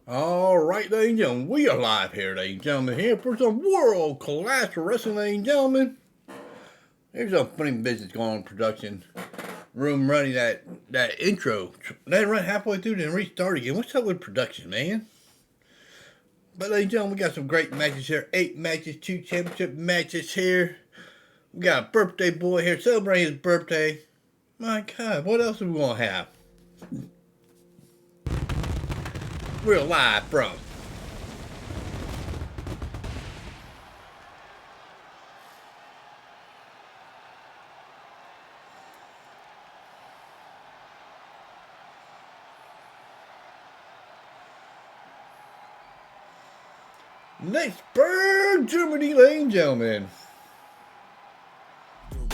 All right, ladies and gentlemen, we are live here, ladies and gentlemen, here for some world-class wrestling, ladies and gentlemen. There's a funny business going on in production room running that intro. Let it run halfway through, then restart again. What's up with production, man? But, ladies and gentlemen, we got some great matches here. 8 matches, 2 championship matches here. We got a birthday boy here celebrating his birthday. My God, what else are we going to have? We're live from Leipzig, Germany, ladies and gentlemen.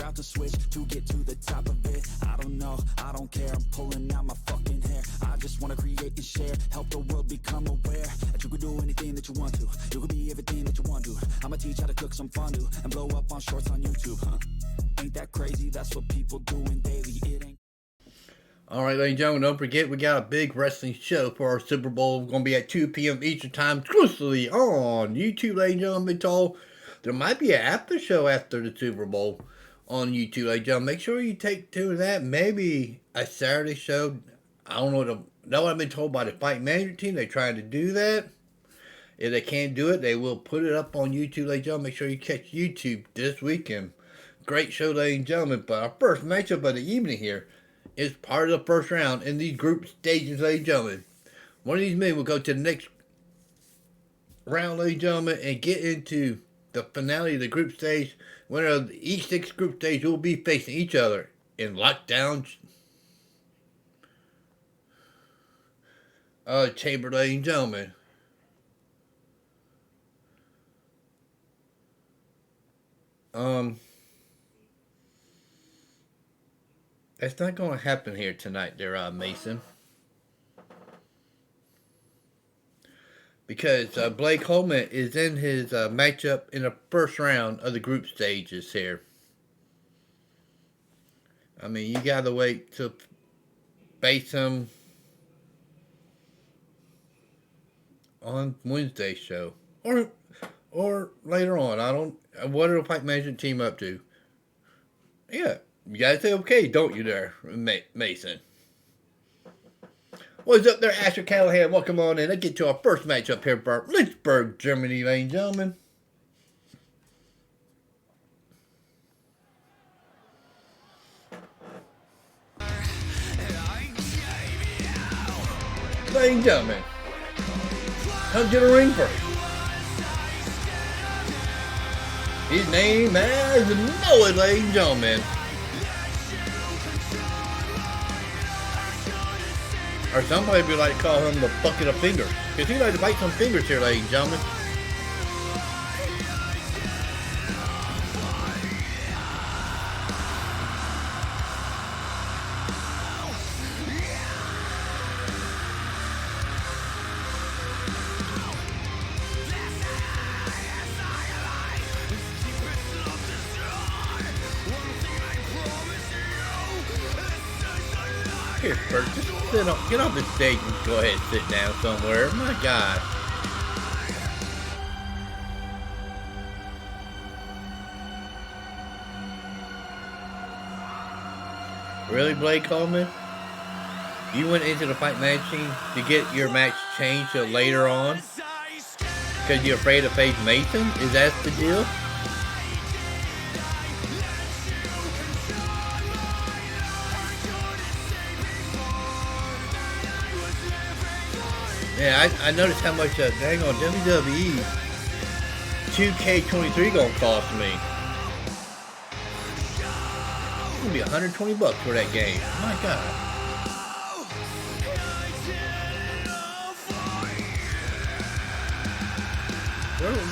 Route to switch to get to the top of it. I don't know, I don't care. I'm pulling out my fucking hair. I just wanna create and share, help the world become aware that you can do anything that you want to. You can be everything that you want to. I'ma teach how to cook some fondue and blow up on shorts on YouTube. Ain't that crazy? That's what people doing daily. It ain't. All right, ladies and gentlemen, don't forget we got a big wrestling show for our Super Bowl. We're going to be at 2 p.m. Eastern Time, exclusively on YouTube, ladies and gentlemen. I've been told there might be an after show after the Super Bowl on YouTube, ladies and gentlemen. Make sure you take to that. Maybe a Saturday show. I don't know what I've been told by the fight management team. They're trying to do that. If they can't do it, they will put it up on YouTube, ladies and gentlemen. Make sure you catch YouTube this weekend. Great show, ladies and gentlemen. But our first matchup of the evening here is part of the first round in these group stages, ladies and gentlemen. One of these men will go to the next round, ladies and gentlemen, and get into the finale of the group stage. Winner of each 6 group stage will be facing each other in lockdown chamber, ladies and gentlemen. That's not going to happen here tonight, there, Mason. Because Blake Coleman is in his matchup in the first round of the group stages here. I mean, you got to wait to face him on Wednesday's show. Or later on. I don't... What are the fight management team up to? Yeah. You gotta say okay, don't you there, Mason? What's up there, Asher Callahan? Welcome on in. Let's get to our first matchup here for Leipzig, Germany, ladies and gentlemen. Ladies and gentlemen, come to the ring first. His name is Noah, ladies and gentlemen. Or somebody would like to call him the bucket of fingers. Because he likes to bite some fingers here, ladies and gentlemen. Here, first, just get off the stage and go ahead and sit down somewhere. My God. Really, Blake Coleman? You went into the fight matching to get your match changed to later on? Because you're afraid to face Mason? Is that the deal? Yeah, I noticed how much dang on WWE 2K23 gonna cost me. It's gonna be $120 for that game. My God.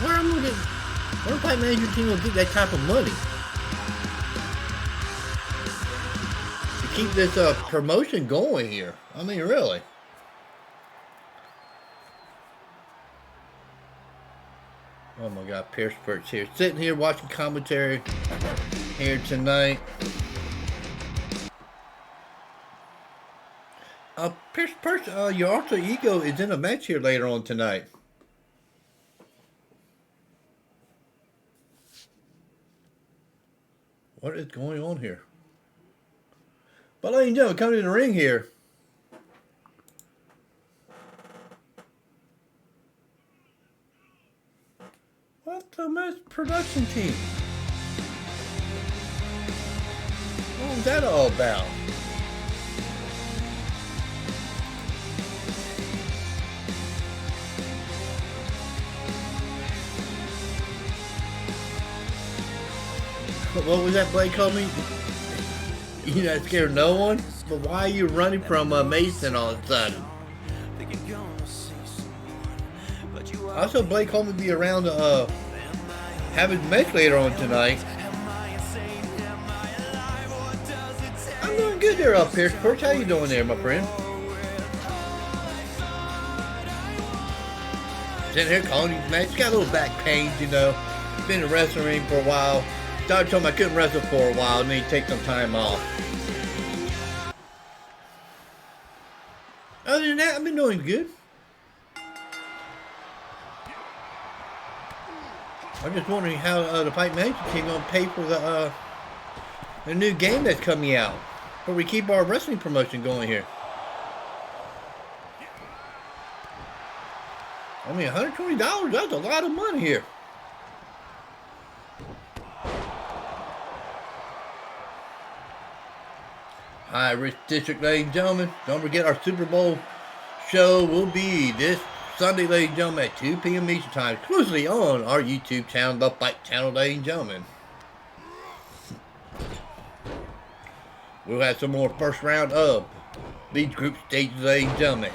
Where am I gonna get? Where fight management team will get that type of money to keep this promotion going here? I mean, really. Oh my God, Pierce Burt's here. Sitting here watching commentary here tonight. Your alter ego is in a match here later on tonight. What is going on here? But ladies and gentlemen, coming to the ring here. What the mess production team? What was that all about? What was that Blake called me? You're not scared of no one? But why are you running from Mason all of a sudden? Also, Blake called me to be around to have his match later on tonight. I'm doing good there up here. Perch, how you doing there, my friend? Sitting here calling these matches. Got a little back pains, you know. Been in the wrestling ring for a while. Doctor told me I couldn't wrestle for a while and need to take some time off. Other than that, I've been doing good. I'm just wondering how the Fight Management team gonna pay for the new game that's coming out, where we keep our wrestling promotion going here. I mean, $120, that's a lot of money here. Hi, Rich District, ladies and gentlemen. Don't forget our Super Bowl show will be this Sunday, ladies and gentlemen, at 2 p.m. Eastern Time, exclusively on our YouTube channel, The Fight Channel, ladies and gentlemen. We'll have some more first round of these group stages, ladies and gentlemen.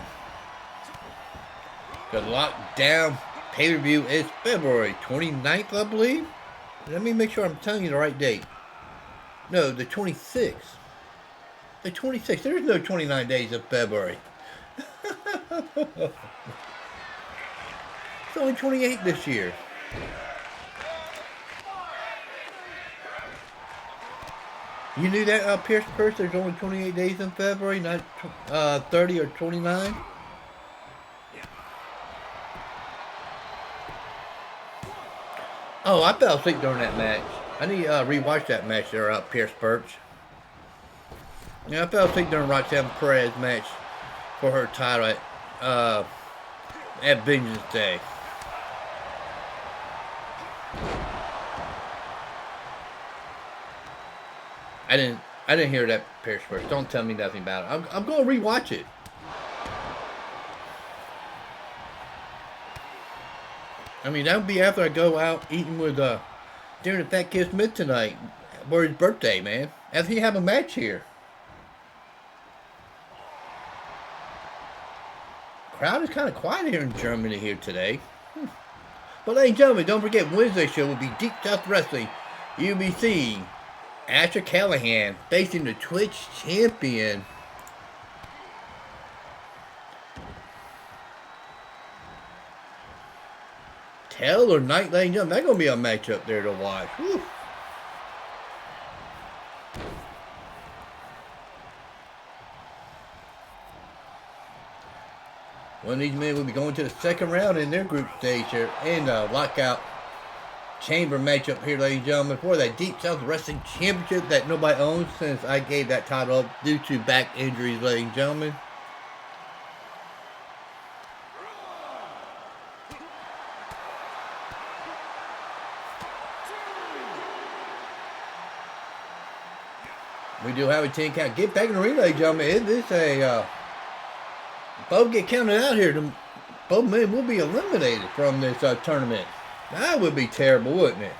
The lockdown pay-per-view is February 29th, I believe. Let me make sure I'm telling you the right date. No, the 26th. The 26th. There's no 29 days of February. It's only 28 this year. You knew that, Pierce Purse? There's only 28 days in February, not 30 or 29? Oh, I fell asleep during that match. I need to rewatch that match there, Pierce Perch. Yeah, I fell asleep during Roxanne Perez's match for her title at Vengeance Day. I didn't hear that, Pierce Perch. Don't tell me nothing about it. I'm going to rewatch it. I mean, that would be after I go out eating with Darren and Fat Kid Smith tonight for his birthday, man. After he have a match here. Crowd is kind of quiet here in Germany here today. But ladies and gentlemen, don't forget Wednesday's show will be Deep South Wrestling. You'll be seeing Asher Callahan facing the Twitch champion. Taylor Knight, ladies and gentlemen. That's going to be a matchup there to watch. Whew. One of these men will be going to the second round in their group stage here. And a lockout chamber matchup here, ladies and gentlemen, for that Deep South Wrestling Championship that nobody owns since I gave that title up due to back injuries, ladies and gentlemen. We do have a 10 count. Get back in the ring, ladies and gentlemen. It is a both get counted out here. Both men will be eliminated from this tournament. That would be terrible, wouldn't it?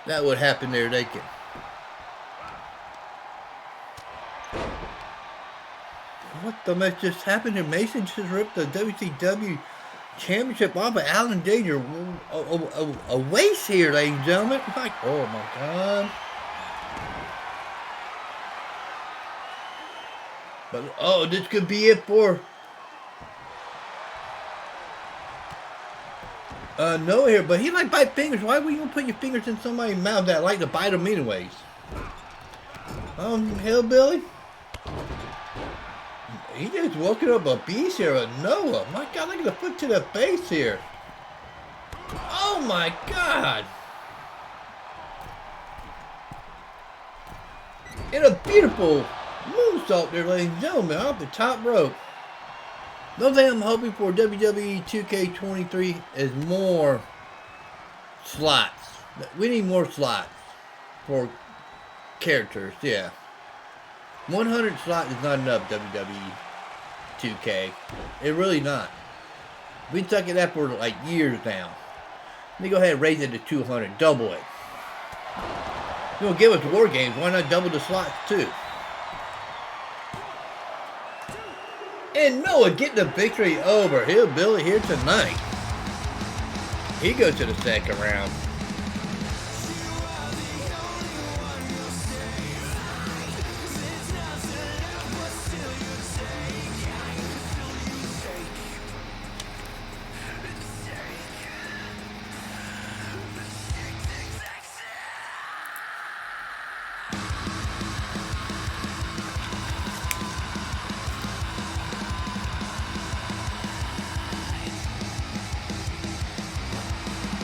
That would happen there. They can. What the mess just happened here? Mason just ripped the WCW Championship off of Alan Danger. A waste here, ladies and gentlemen. It's like, oh my God. But, oh, this could be it for no here, but he like bite fingers. Why would you put your fingers in somebody's mouth that like to bite them anyways? Hillbilly. He just woken up a beast here with Noah. My God, look at the foot to the face here. Oh my God. And a beautiful moonsault there, ladies and gentlemen, off the top rope. The only thing I'm hoping for WWE 2K23 is more slots. We need more slots for characters, yeah. 100 slots is not enough, WWE 2K. It's really not. We've been stuck at that for like years now. Let me go ahead and raise it to 200, double it. You know, give us war games, why not double the slots too? And Noah getting the victory over Hillbilly here tonight. He goes to the second round.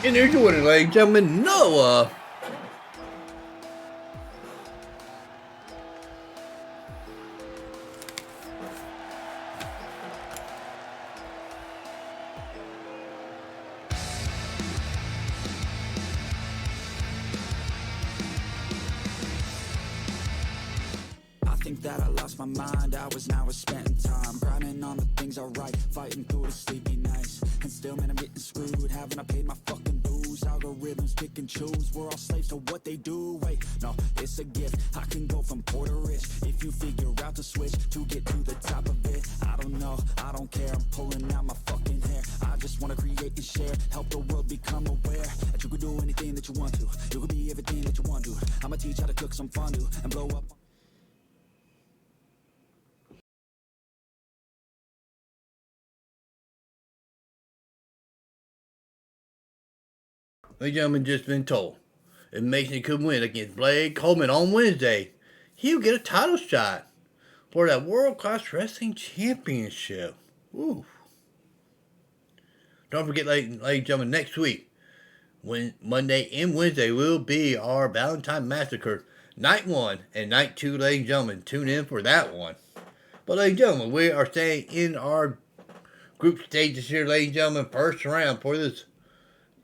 And there's your winner, ladies and gentlemen, Noah. Think that I lost my mind, hours now was spent time grinding on the things I write, fighting through the sleepy nights. And still, man, I'm getting screwed, haven't I paid my fucking dues? Algorithms pick and choose, we're all slaves to what they do. Wait, no, it's a gift, I can go from poor to rich if you figure out the switch to get to the top of it. I don't know, I don't care, I'm pulling out my fucking hair. I just wanna create and share, help the world become aware that you can do anything that you want to. You can be everything that you want to. I'ma teach how to cook some fondue and blow up. Ladies and gentlemen, just been told, if Mason could win against Coleman on Wednesday, he'll get a title shot for that World Class Wrestling Championship. Ooh. Don't forget, ladies and gentlemen, next week, Monday and Wednesday, will be our Valentine Massacre, Night 1 and Night 2, ladies and gentlemen. Tune in for that one. But, ladies and gentlemen, we are staying in our group stages here, ladies and gentlemen, first round for this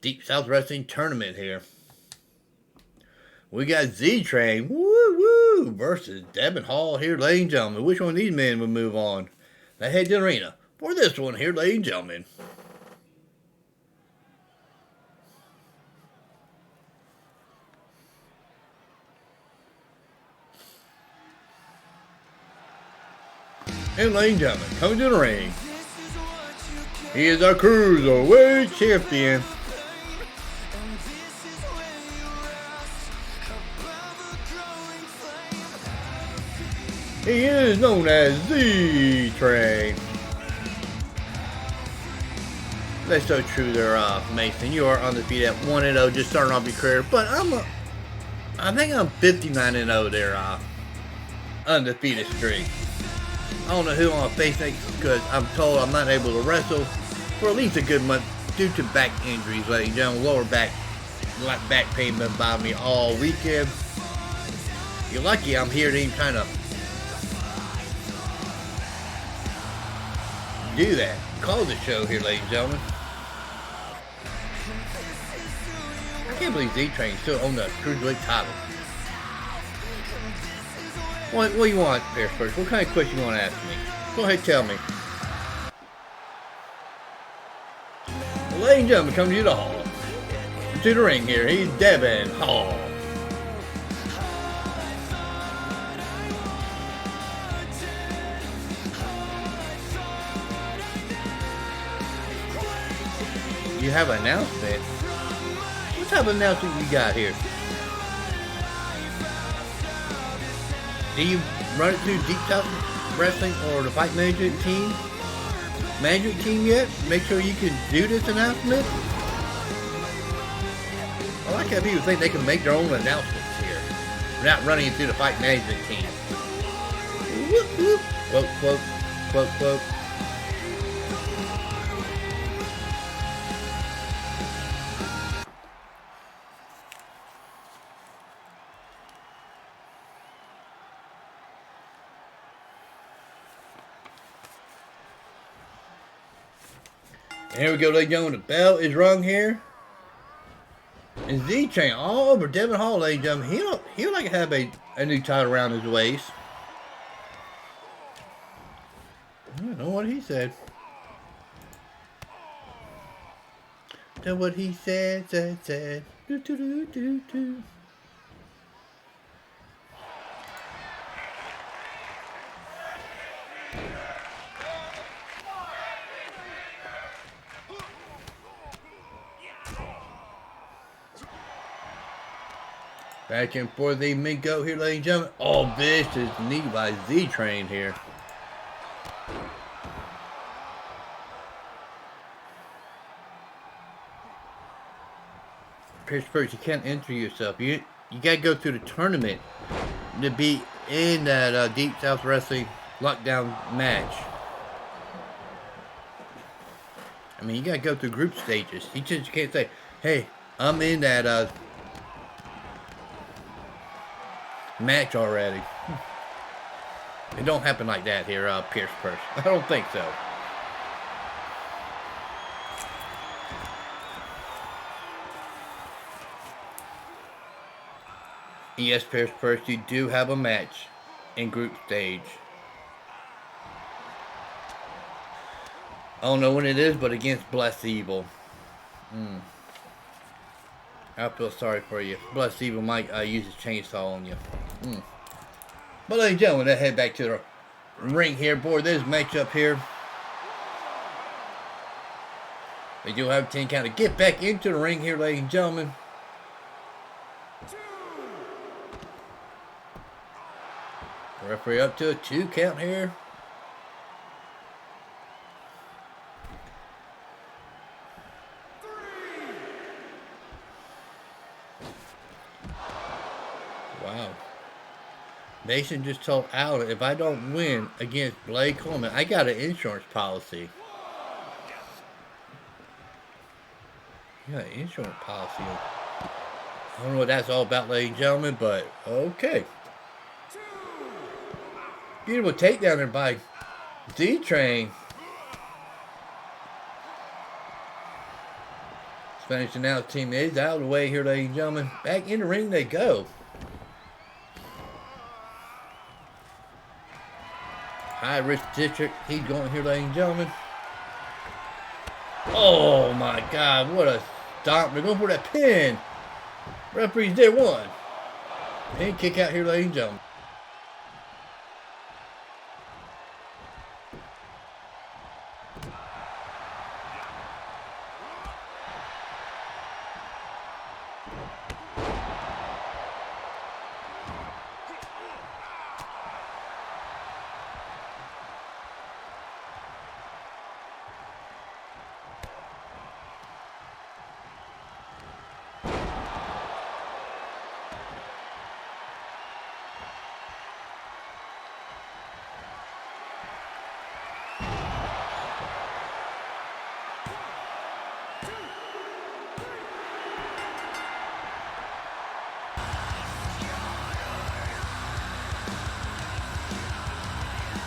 Deep South Wrestling Tournament here. We got Z-Train, woo, versus Devon Hall here, ladies and gentlemen. Which one of these men would move on? They head to the arena for this one here, ladies and gentlemen. And ladies and gentlemen, coming to the ring, he is our Cruiserweight Champion. He is known as Z-Train. That's so true there, Mason. You are undefeated at 1-0, just starting off your career. But I think I'm 59-0 there, undefeated streak. I don't know who I'm facing because I'm told I'm not able to wrestle for at least a good month due to back injuries, ladies and gentlemen. Lower back pain been bothering me all weekend. You're lucky I'm here to even kind of do that. Call the show here, ladies and gentlemen. I can't believe Z-Train still on the Cruiserweight title. What do you want there first? What kind of question you want to ask me? Go ahead, tell me. Well, ladies and gentlemen, come to the hall. To the ring here, he's Devon Hall. You have an announcement. What type of announcement you got here? Do you run it through Deep South Wrestling or the Fight Management team yet? Make sure you can do this announcement. I like how people think they can make their own announcements here without running it through the Fight Management team. Whoop, whoop. Quote, quote, Quote, quote. And here we go, ladies and gentlemen. The bell is rung here. And Z-Train all over Devon Hall, ladies and gentlemen. He'll like have a new title around his waist. I don't know what he said. That's what he said. Do, do, do, do, do. Back and forth they may go here, ladies and gentlemen. Oh, vicious knee by Z-Train here. Pierce first, you can't enter yourself. You gotta go through the tournament to be in that Deep South Wrestling lockdown match. I mean, you gotta go through group stages. You just can't say, "Hey, I'm in that match already." It don't happen like that here, Pierce Purse. I don't think so. Yes, Pierce Purse, you do have a match in group stage. I don't know when it is, but against Bless Evil. I feel sorry for you. Bless Evil might use his chainsaw on you. But ladies and gentlemen, let's head back to the ring here for this matchup here. They do have 10 count to get back into the ring here, ladies and gentlemen. Referee up to a 2 count here. Wow. Mason just told Allen, if I don't win against Blake Coleman, I got an insurance policy. You got an insurance policy. I don't know what that's all about, ladies and gentlemen, but okay. Beautiful takedown there by Z-Train. Spanish announce team is out of the way here, ladies and gentlemen. Back in the ring they go. High risk district. He's going here, ladies and gentlemen. Oh my God, what a stomp. They're going for that pin. Referee's there, one. Pin kick out here, ladies and gentlemen.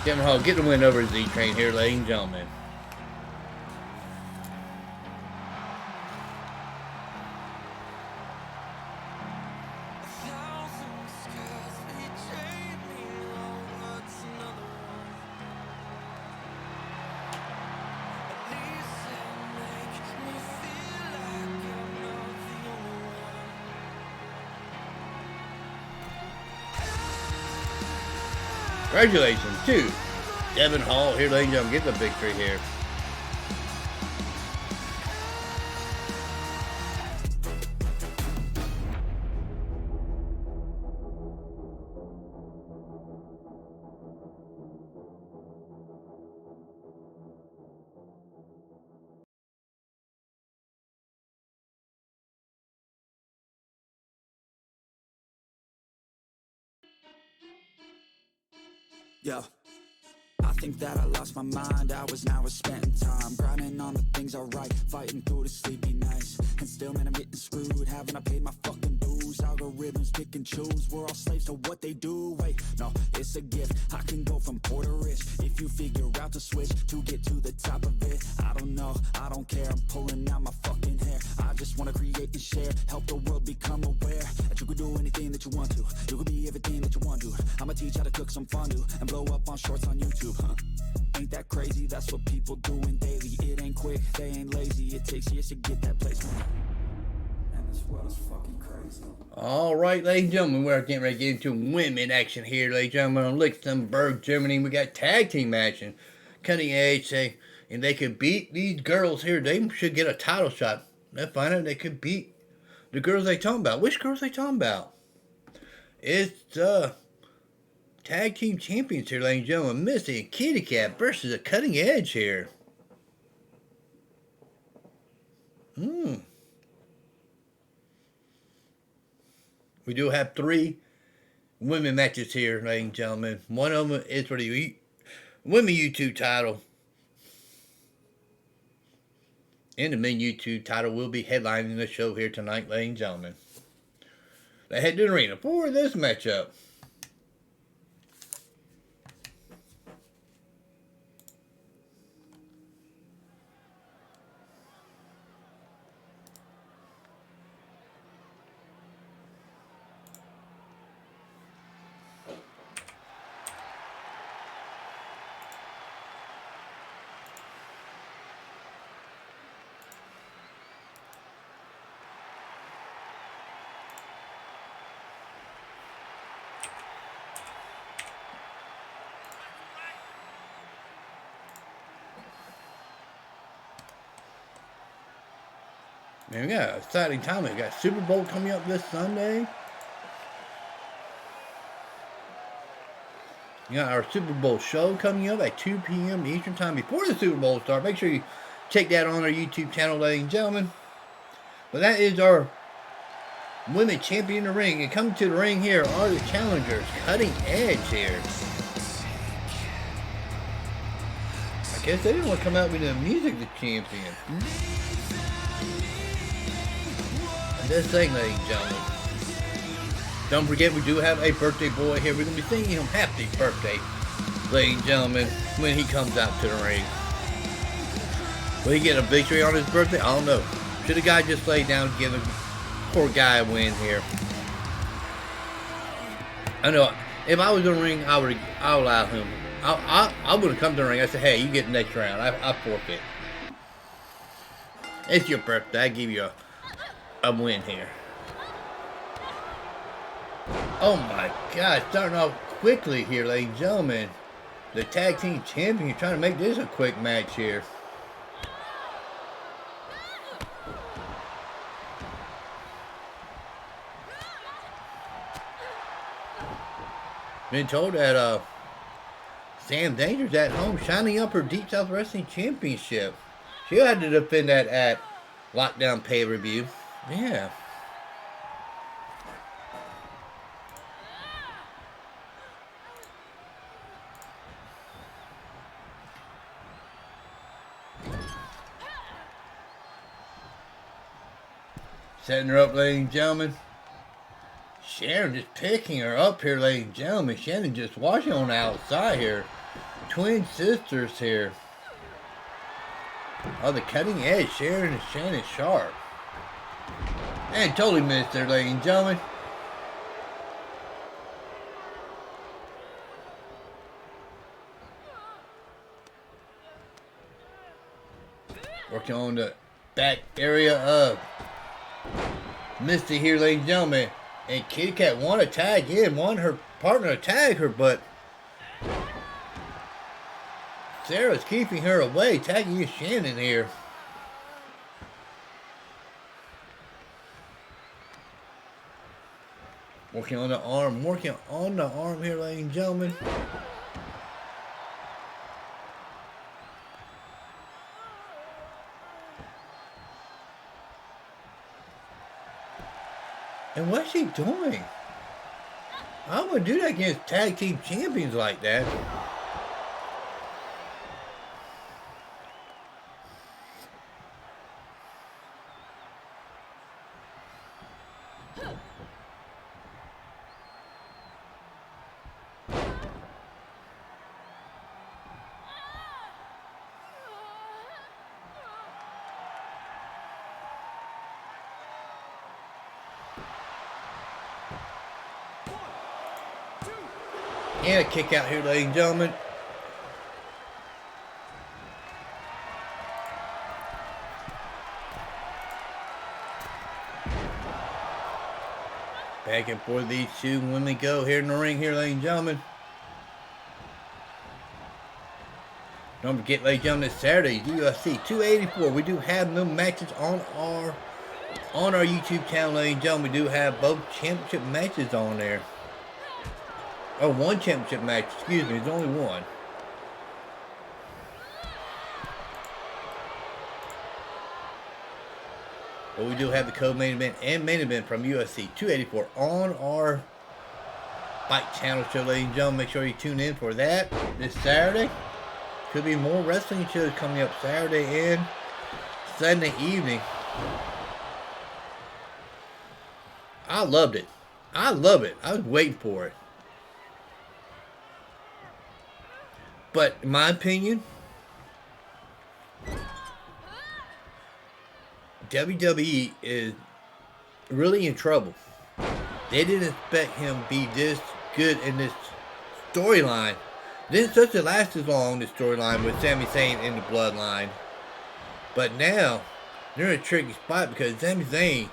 Devon Hall get the win over Z-Train here, ladies and gentlemen. Congratulations to Devon Hall here, ladies and gentlemen, get the victory here. Yeah. think that I lost my mind. Hours now we're spending time grinding on the things I write, fighting through the sleepy nights. And still, man, I'm getting screwed. Haven't I paid my fucking dues? Algorithms pick and choose. We're all slaves to what they do. Wait, no, it's a gift. I can go from poor to rich if you figure out the switch to get to the top of it. I don't know, I don't care. I'm pulling out my fucking hair. I just wanna create and share, help the world become aware that you can do anything that you want to. You can be everything that you want to. I'ma teach how to cook some fondue and blow up on shorts on YouTube, huh? Ain't that crazy? That's what people doing daily. It ain't quick, they ain't lazy. It takes years to get that placement. And this world is fucking crazy. All right, ladies and gentlemen, we're getting ready to get into women action here, ladies and gentlemen. On Luxembourg, Germany, we got tag team action. Cutting edge, and they could beat these girls here. They should get a title shot. Let's find out they could beat the girls they talking about. Which girls they talking about? It's tag team champions here, ladies and gentlemen. Missie and Kittie Cat versus a cutting edge here. We do have 3 women matches here, ladies and gentlemen. One of them is for the women YouTube title. And the men YouTube title will be headlining the show here tonight, ladies and gentlemen. They head to the arena for this matchup. Man, we got an exciting time. We got Super Bowl coming up this Sunday. We got our Super Bowl show coming up at 2 p.m. Eastern Time before the Super Bowl starts. Make sure you check that on our YouTube channel, ladies and gentlemen. But that is our women champion in the ring. And coming to the ring here are the challengers. Cutting Edge here. I guess they didn't want to come out with the music, the champion. This thing, ladies and gentlemen. Don't forget, we do have a birthday boy here. We're going to be singing him happy birthday, ladies and gentlemen, when he comes out to the ring. Will he get a victory on his birthday? I don't know. Should the guy just lay down and give the poor guy a win here? I know. If I was in the ring, I would allow him. I would have come to the ring. I said, hey, you get the next round. I forfeit. It's your birthday. I give you a win here. Oh my God, starting off quickly here, ladies and gentlemen. The tag team champion trying to make this a quick match here. Been told that Sam Danger's at home shining up her Deep South Wrestling Championship. She'll have to defend that at Lockdown Pay-Per-View. Yeah. Setting her up, ladies and gentlemen. Sharon just picking her up here, ladies and gentlemen. Shannon just watching on the outside here. Twin sisters here. Oh, the cutting edge. Sharon and Shannon Sharp. And totally missed there, ladies and gentlemen. Working on the back area of Misty here, ladies and gentlemen. And Kittie Cat wanted to tag in, wanted her partner to tag her, but Sarah's keeping her away, tagging in Shannon here. Working on the arm here, ladies and gentlemen. And what's she doing? I wouldn't do that against tag team champions like that. And a kick out here, ladies and gentlemen. Back and forth these two women go here in the ring here, ladies and gentlemen. Don't forget, ladies and gentlemen, this Saturday, UFC 284. We do have no matches on our YouTube channel, ladies and gentlemen. We do have both championship matches on there. Oh, one championship match, excuse me, there's only one. But we do have the co-main event and main event from UFC 284 on our Fight Channel show, ladies and gentlemen. Make sure you tune in for that this Saturday. Could be more wrestling shows coming up Saturday and Sunday evening. I loved it. I love it. I was waiting for it. But in my opinion, WWE is really in trouble. They didn't expect him to be this good in this storyline. Didn't such a last as long, this storyline with Sami Zayn in the bloodline. But now, they're in a tricky spot because Sami Zayn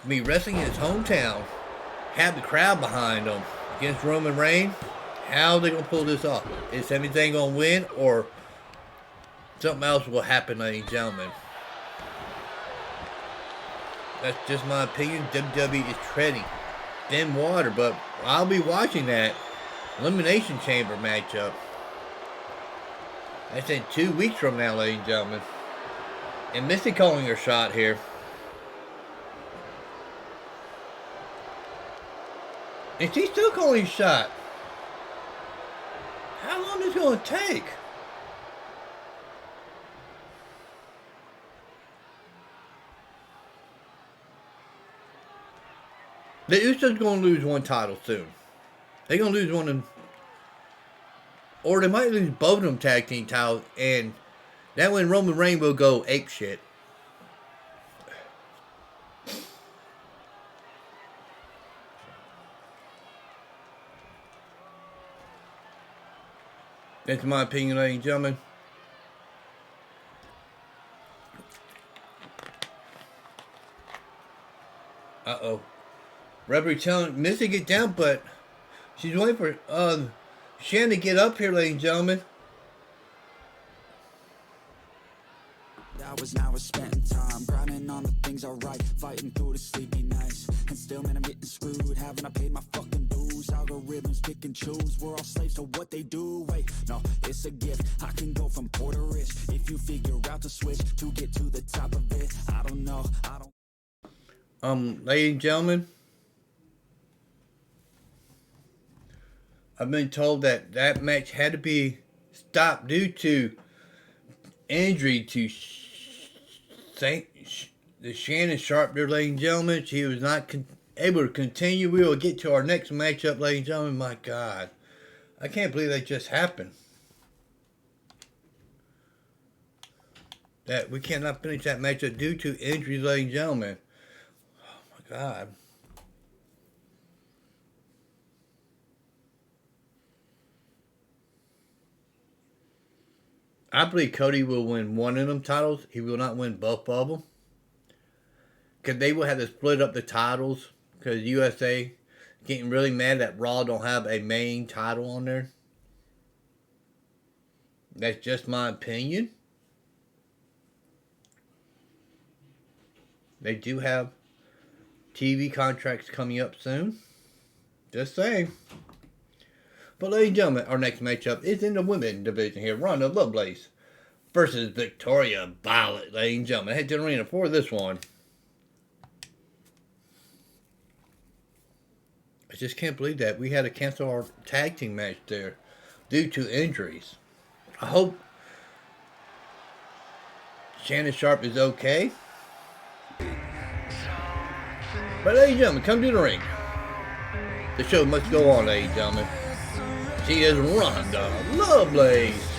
will be wrestling in his hometown, have the crowd behind him against Roman Reigns. How are they going to pull this off? Is Sami Zayn going to win, or something else will happen, ladies and gentlemen? That's just my opinion. WWE is treading thin water, but I'll be watching that Elimination Chamber matchup. That's in 2 weeks from now, ladies and gentlemen. And Missie calling her shot here. And she's still calling a shot. How long is it going to take? The Usos going to lose one title soon. They're going to lose one of them. Or they might lose both of them tag team titles. And that when Roman Reigns will go ape shit. That's my opinion, ladies and gentlemen. Uh-oh. Referee telling Missie to get down, but she's waiting for Shannon to get up here, ladies and gentlemen. Hours now we're spending time grinding on the things I write, fighting through the sleepy nights, and still, man, I'm getting screwed. Haven't I paid my fucking dues? Algorithms pick and choose. We're all slaves to what they do. Wait, no, it's a gift. I can go from poor to rich if you figure out the switch to get to the top of it. I don't know. Ladies and gentlemen, I've been told that that match had to be stopped due to injury to the Shannon Sharp there, ladies and gentlemen. She was not able to continue. We will get to our next matchup, ladies and gentlemen. My God. I can't believe that just happened. That we cannot finish that matchup due to injuries, ladies and gentlemen. Oh, my God. I believe Cody will win one of them titles. He will not win both of them. Because they will have to split up the titles. Because USA getting really mad that Raw don't have a main title on there. That's just my opinion. They do have TV contracts coming up soon. Just saying. But ladies and gentlemen, our next matchup is in the women's division here. Rhonda Lovelace versus Victoria Violet, ladies and gentlemen. Head to the arena for this one. I just can't believe that we had to cancel our tag team match there due to injuries. I hope Shannon Sharp is okay. But ladies and gentlemen, come to the ring. The show must go on, ladies and gentlemen. She is Rhonda Lovelace.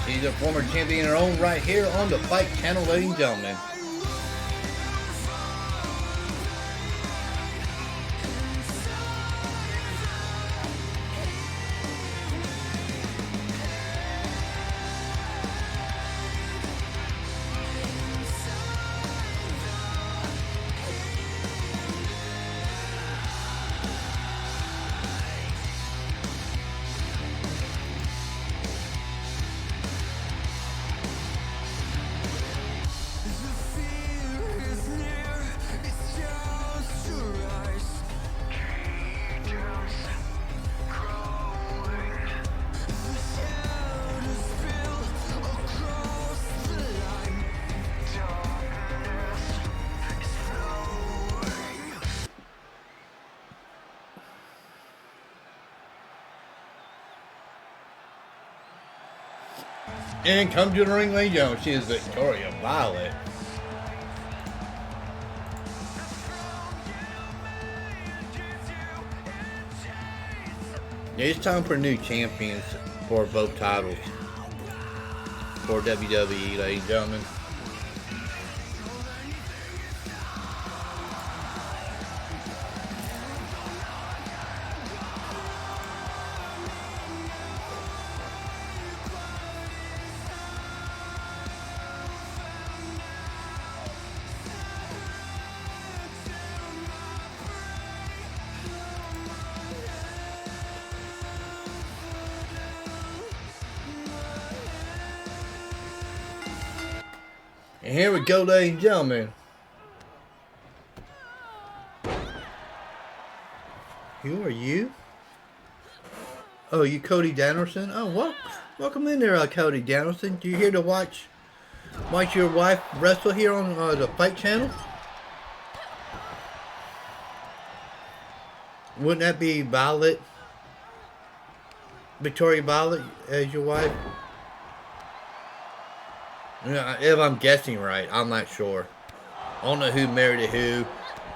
She's a former champion in her own right here on the Fight Channel, ladies and gentlemen. And come to the ring, ladies and gentlemen, she is Victoria Violet. Yeah, it's time for new champions for both titles for WWE, ladies and gentlemen. And here we go, ladies and gentlemen. Who are you? Oh, you Cody Danielson? Oh, welcome in there, Cody Danielson. You here to watch your wife wrestle here on the Fight Channel? Wouldn't that be Violet? Victoria Violet as your wife? If I'm guessing right, I'm not sure. I don't know who married to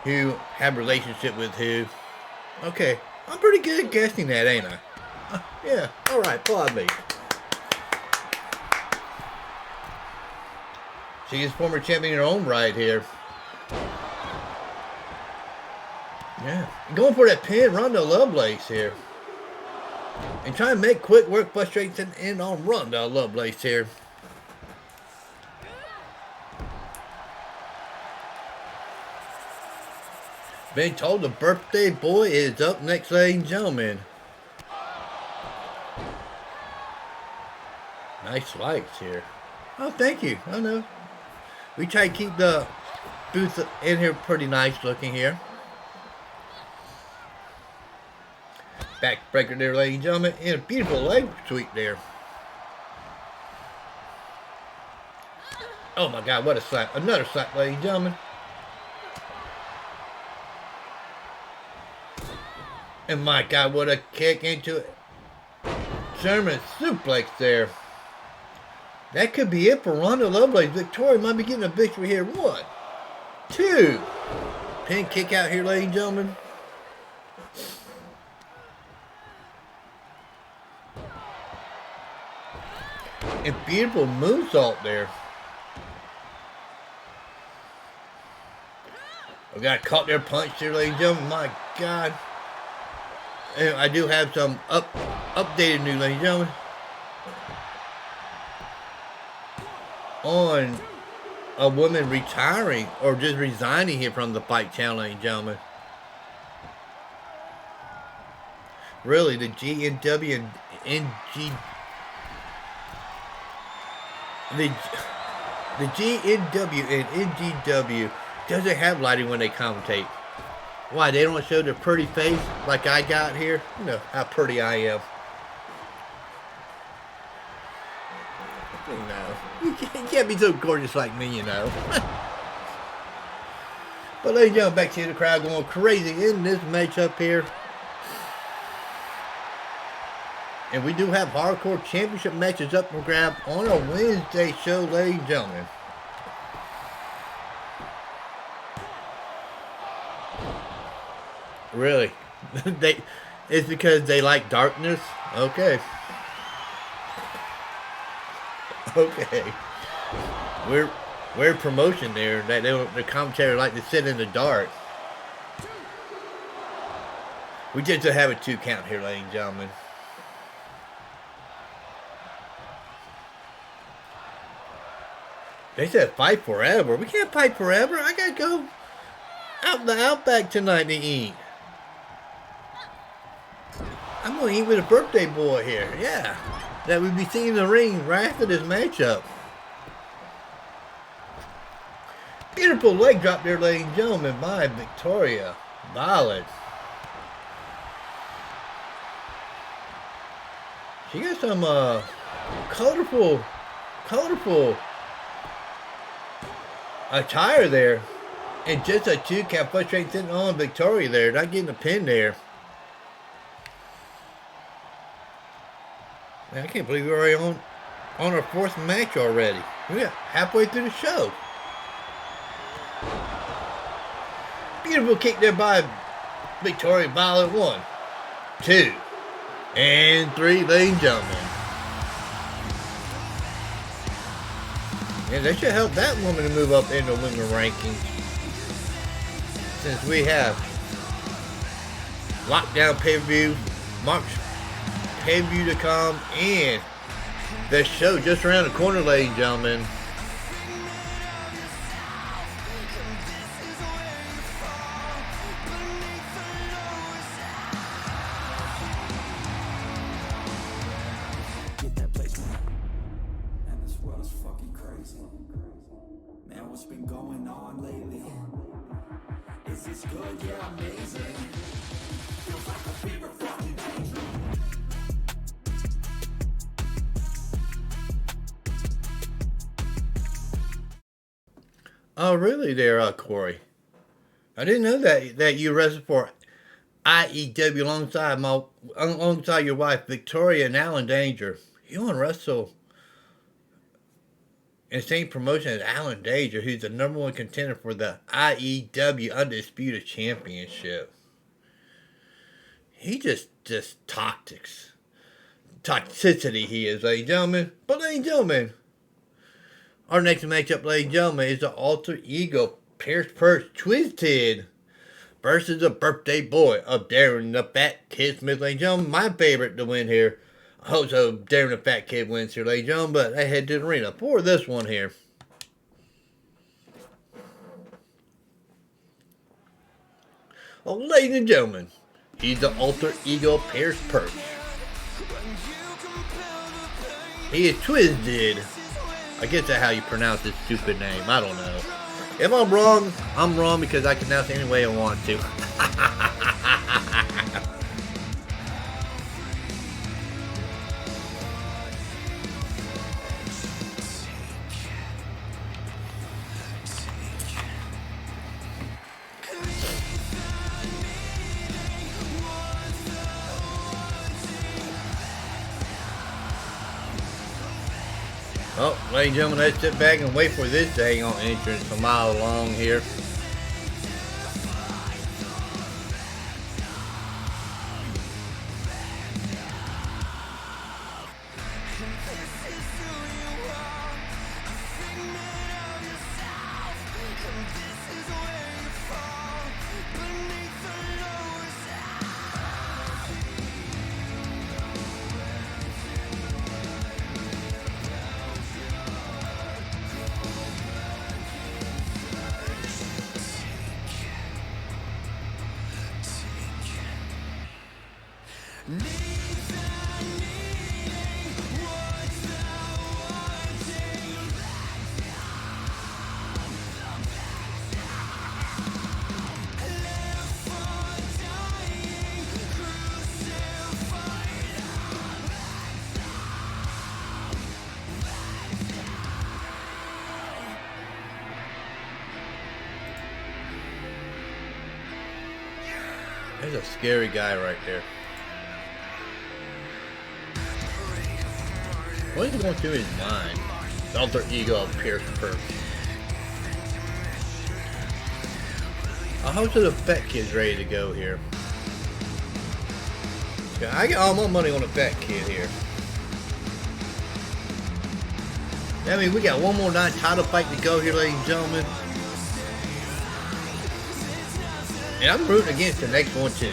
who had a relationship with who. Okay, I'm pretty good at guessing that, ain't I? Yeah, alright, applaud me. She is former champion in her own right here. Yeah, going for that pin, Rhonda Lovelace here. And trying to make quick work, frustration in on Rhonda Lovelace here. Been told the birthday boy is up next, ladies and gentlemen. Nice lights here. Oh, thank you. I know. We try to keep the booth in here pretty nice looking here. Backbreaker there, ladies and gentlemen. And a beautiful leg sweep there. Oh my God, what a slap. Another slap, ladies and gentlemen. And my God, what a kick into it. German suplex there. That could be it for Rhonda Lovelace. Victoria might be getting a victory here. 1, 2. Pin kick out here, ladies and gentlemen. And beautiful moonsault there. I got caught there, punched there, ladies and gentlemen. My God. And I do have some updated news, ladies and gentlemen, on a woman retiring or just resigning here from the Fight Channel, ladies and gentlemen. Really, the GNW and the GNW and NGW doesn't have lighting when they commentate. Why, they don't show their pretty face like I got here? You know how pretty I am. You know, you can't be so gorgeous like me, you know. But ladies and gentlemen, back to the crowd going crazy in this matchup here. And we do have hardcore championship matches up for grab on our Wednesday show, ladies and gentlemen. Really? It's because they like darkness? Okay. Okay. We're promotion there that the commentary like to sit in the dark. We just have a 2 count here, ladies and gentlemen. They said fight forever. We can't fight forever. I gotta go out in the outback tonight to eat. I'm gonna eat with a birthday boy here. Yeah. That we'd be seeing in the ring right after this matchup. Beautiful leg drop there, ladies and gentlemen, by Victoria Lovelace. She got some colorful attire there. And just a 2 count, frustrating sitting on Victoria there, not getting a pin there. Man, I can't believe we're already on our 4th match already. We're halfway through the show. Beautiful kick there by Victoria Violet. 1, 2, and 3, ladies and gentlemen. And that should help that woman to move up in the women rankings. Since we have Lockdown pay-per-view, March pay-per-view to come, and the show just around the corner, ladies and gentlemen. Get that placement. And this world's fucking crazy. Man, what's been going on lately? Is this good? Yeah, amazing. Feels like a fever fucking dream. Oh, really there, Corey? I didn't know that you wrestled for IEW alongside your wife, Victoria and Alan Danger. You want to wrestle in the same promotion as Alan Danger, who's the #1 contender for the IEW Undisputed Championship. He just toxicity he is, ladies and gentlemen. But ladies and gentlemen, our next matchup, ladies and gentlemen, is the alter ego Pierce Twiztid versus the birthday boy of Darren the Fat Kid Smith, ladies and gentlemen. My favorite to win here. I hope so. Darren the Fat Kid wins here, ladies and gentlemen, but I head to the arena for this one here. Oh, ladies and gentlemen, he's the alter ego Pierce Perch. He is Twiztid. I guess that's how you pronounce this stupid name. I don't know. If I'm wrong, I'm wrong because I can pronounce it any way I want to. Oh, ladies and gentlemen, let's sit back and wait for this dang on entrance a mile long here. There's a scary guy right there. What is going through his mind? The alter ego of Pierce Perk. I hope the Fat Kid's ready to go here. Yeah, I got all my money on the Fat Kid here. I mean, we got one more night title fight to go here, ladies and gentlemen. And I'm rooting against the next one too.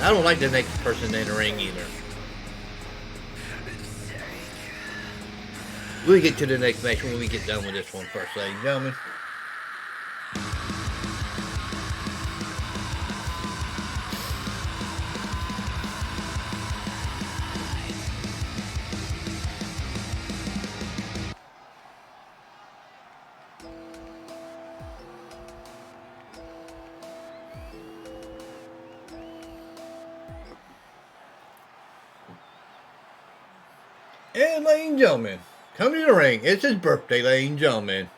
I don't like the next person in the ring either. We'll get to the next match when we get done with this one first, ladies and gentlemen. And ladies and gentlemen, come to the ring. It's his birthday, ladies and gentlemen.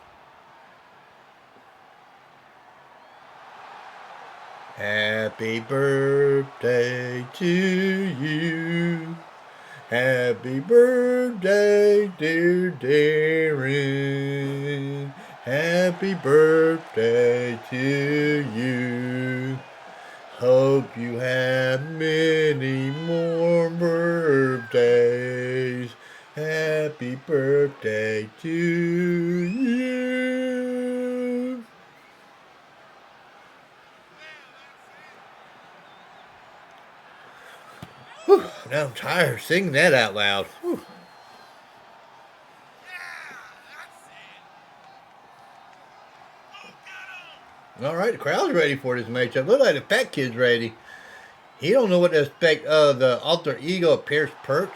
Happy birthday to you. Happy birthday, dear Darren. Happy birthday to you. Hope you have many more birthdays. Happy birthday to you. Whew, now I'm tired of singing that out loud. Whew. All right, the crowd's ready for this matchup. Look like the Fat Kid's ready. He don't know what to expect of the alter ego of Pierce Perch.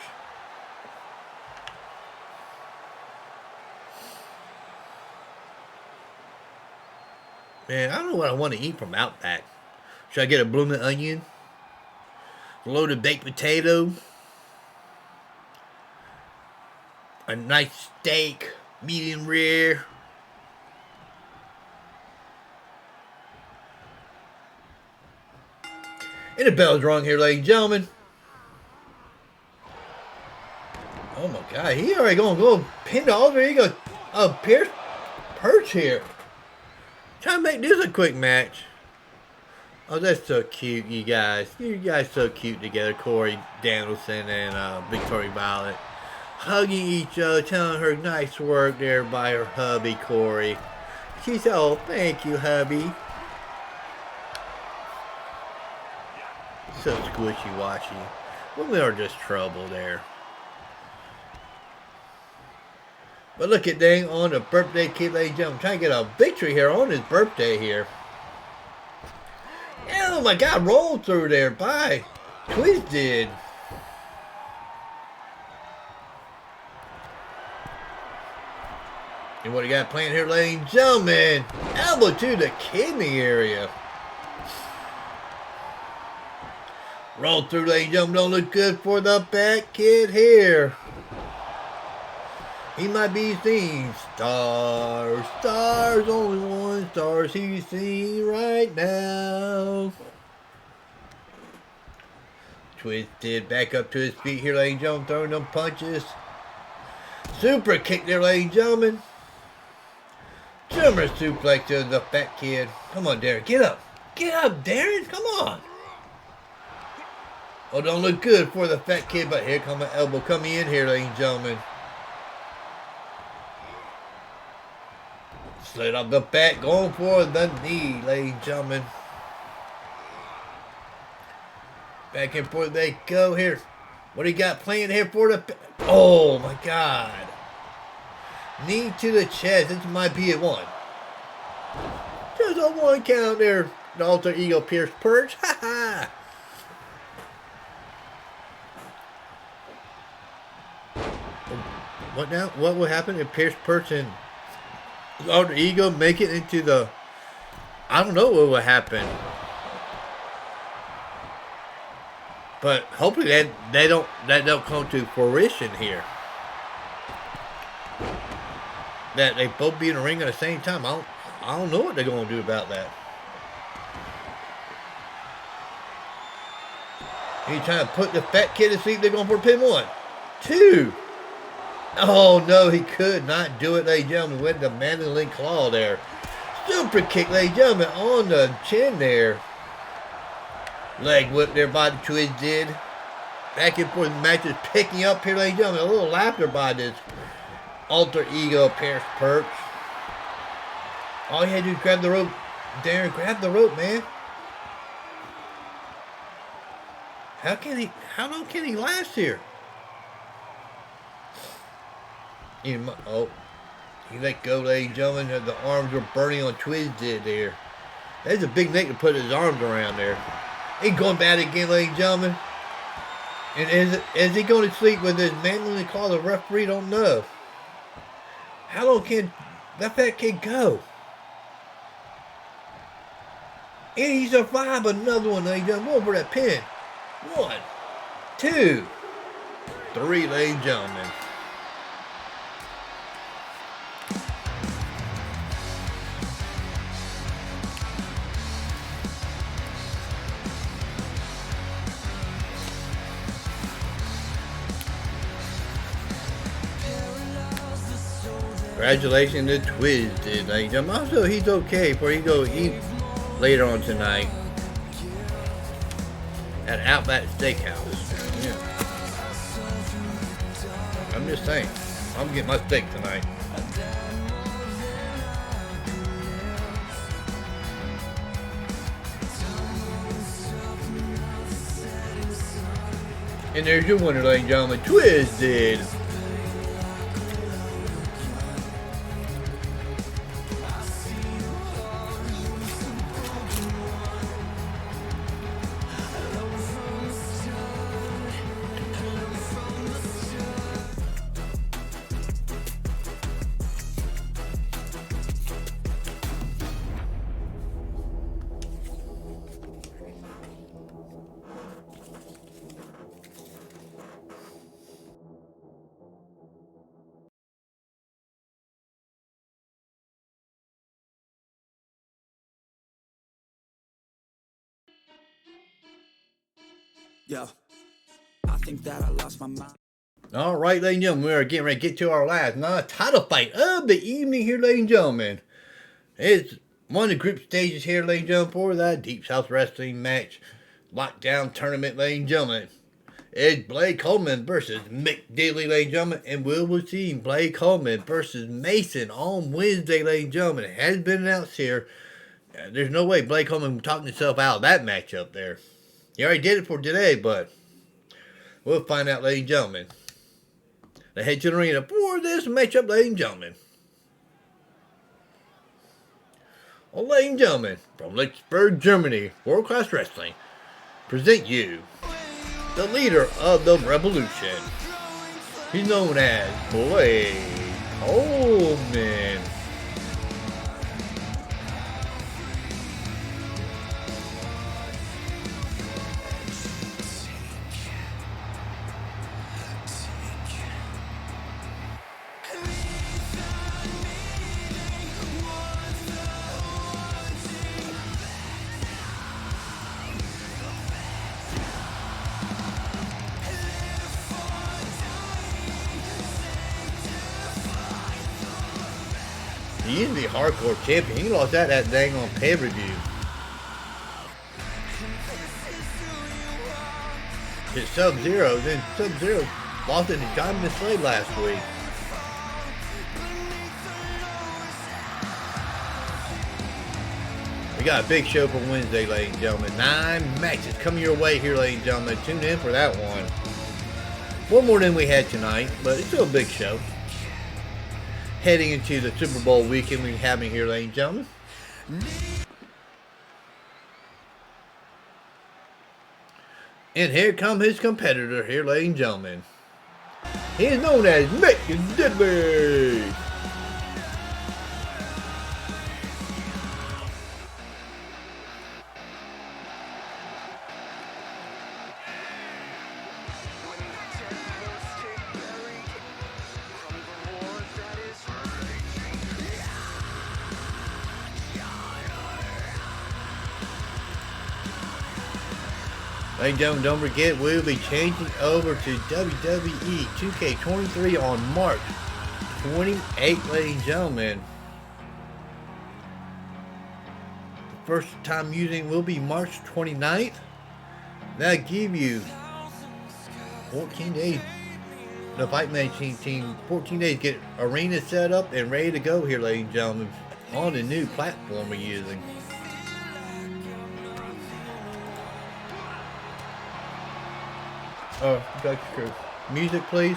Man, I don't know what I want to eat from Outback. Should I get a blooming onion? A loaded baked potato? A nice steak, medium rare? And the bell's rung here, ladies and gentlemen. Oh my God, he already gonna go pin the alter ego of Pierce Perch here. Trying to make this a quick match. Oh, that's so cute, you guys. You guys so cute together. Corey Danielson and Victoria Violet. Hugging each other, telling her nice work there by her hubby, Corey. She said, oh, thank you, hubby. So squishy-washy. Women are just trouble there. But look at dang on the birthday kid, ladies and gentlemen. Trying to get a victory here on his birthday here. Oh my God, rolled through there by Twiztid. And what do you got playing here, ladies and gentlemen? Elbow to the kidney area. Roll through, ladies and gentlemen. Don't look good for the Fat Kid here. He might be seen. Stars, stars, only one stars he's seen right now. Twiztid back up to his feet here, ladies and gentlemen, throwing them punches. Super kick there, ladies and gentlemen. German suplex to the Fat Kid. Come on, Darren, get up. Get up, Darren, come on. Oh, don't look good for the Fat Kid, but here come an elbow coming in here, ladies and gentlemen. Slid off the back, going for the knee, ladies and gentlemen. Back and forth they go here. What do you got playing here for the... Oh, my God. Knee to the chest. This might be a one. Just a one count there. The alter ego Pierce Perch. Ha ha. What now? What will happen if Pierce Perch and alter ego make it into the... I don't know what will happen. But hopefully that don't come to fruition here. That they both be in the ring at the same time. I don't know what they're gonna do about that. He's trying to put the Fat Kid to sleep. They're going for pin 1, 2. Oh, no, he could not do it, ladies and gentlemen, with the Mandolin Claw there. Super kick, ladies and gentlemen, on the chin there. Leg whip there by the Twiztid. Back and forth match is picking up here, ladies and gentlemen. A little laughter by this alter ego Pierce Perks. All you had to do is grab the rope. Darren, grab the rope, man. How long can he last here? He let go, ladies and gentlemen. The arms are burning on Twiztid there. That's a big neck to put his arms around there. He's going bad again, ladies and gentlemen. And is he going to sleep with his Mandolin Claw? The referee don't know. How long can that fat kid go? And he survived another one, ladies and gentlemen. Over that pin. 1, 2, 3, ladies and gentlemen. Congratulations to Twiztid, ladies and gentlemen. Also, he's okay before he go eat later on tonight at Outback Steakhouse. Yeah. I'm just saying. I'm getting my steak tonight. And there's your winner, ladies and gentlemen, Twiztid. Yeah, I think that I lost my mind. All right, ladies and gentlemen, we are getting ready to get to our last non-title fight of the evening here, ladies and gentlemen. It's one of the group stages here, ladies and gentlemen, for that Deep South Wrestling match lockdown tournament, ladies and gentlemen. It's Blace Coleman versus Mick, ladies and gentlemen, and we will see Blace Coleman versus Mason on Wednesday, ladies and gentlemen. It has been announced here. There's no way Blace Coleman talking himself out of that matchup there. He already did it for today, but we'll find out, ladies and gentlemen. Let's head to the arena for this matchup, ladies and gentlemen. Well, ladies and gentlemen, from Lynchburg, Germany, World Class Wrestling, present you the leader of the revolution. He's known as Blace Coleman. He used to be hardcore champion. He lost that dang on pay-per-view. His Sub-Zero, then Sub-Zero lost it to John Mislay last week. We got a big show for Wednesday, ladies and gentlemen. 9 matches coming your way here, ladies and gentlemen. Tune in for that one. One more than we had tonight, but it's still a big show. Heading into the Super Bowl weekend we're having here, ladies and gentlemen. And here comes his competitor here, ladies and gentlemen. He is known as Mick Dedley. Ladies and gentlemen, don't forget, we'll be changing over to WWE 2K23 on March 28th, ladies and gentlemen. The first time using will be March 29th. That'll give you 14 days. The Fight Machine team, 14 days, get arena set up and ready to go here, ladies and gentlemen, on the new platform we're using. Oh, that's true. Music, please.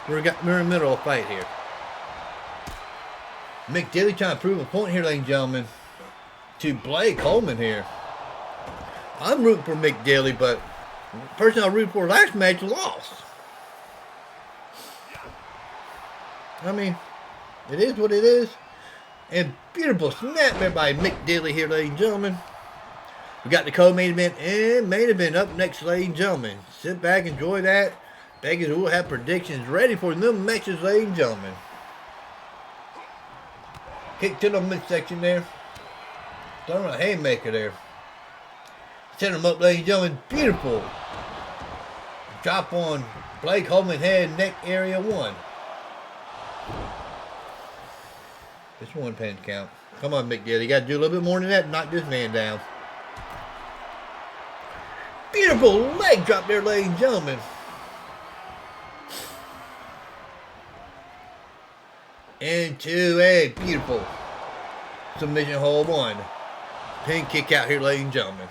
We're in the middle of a fight here. Mick Dedley trying to prove a point here, ladies and gentlemen, to Blace Coleman here. I'm rooting for Mick Dedley, but the person I rooted for last match lost. I mean, it is what it is. And beautiful snap there by Mick Dedley here, ladies and gentlemen. We got the co-main event and main event up next, ladies and gentlemen. Sit back, enjoy that. Vegas will have predictions ready for them matches, ladies and gentlemen. Kick to the midsection there. Throwing a haymaker there. Set him up, ladies and gentlemen. Beautiful. Drop on Blace Coleman head, neck area 1. Just 1 pin count. Come on, Mick Dedley. You got to do a little bit more than that. Knock this man down. Beautiful leg drop there, ladies and gentlemen. Into a beautiful submission hold 1. Pin kick out here, ladies and gentlemen.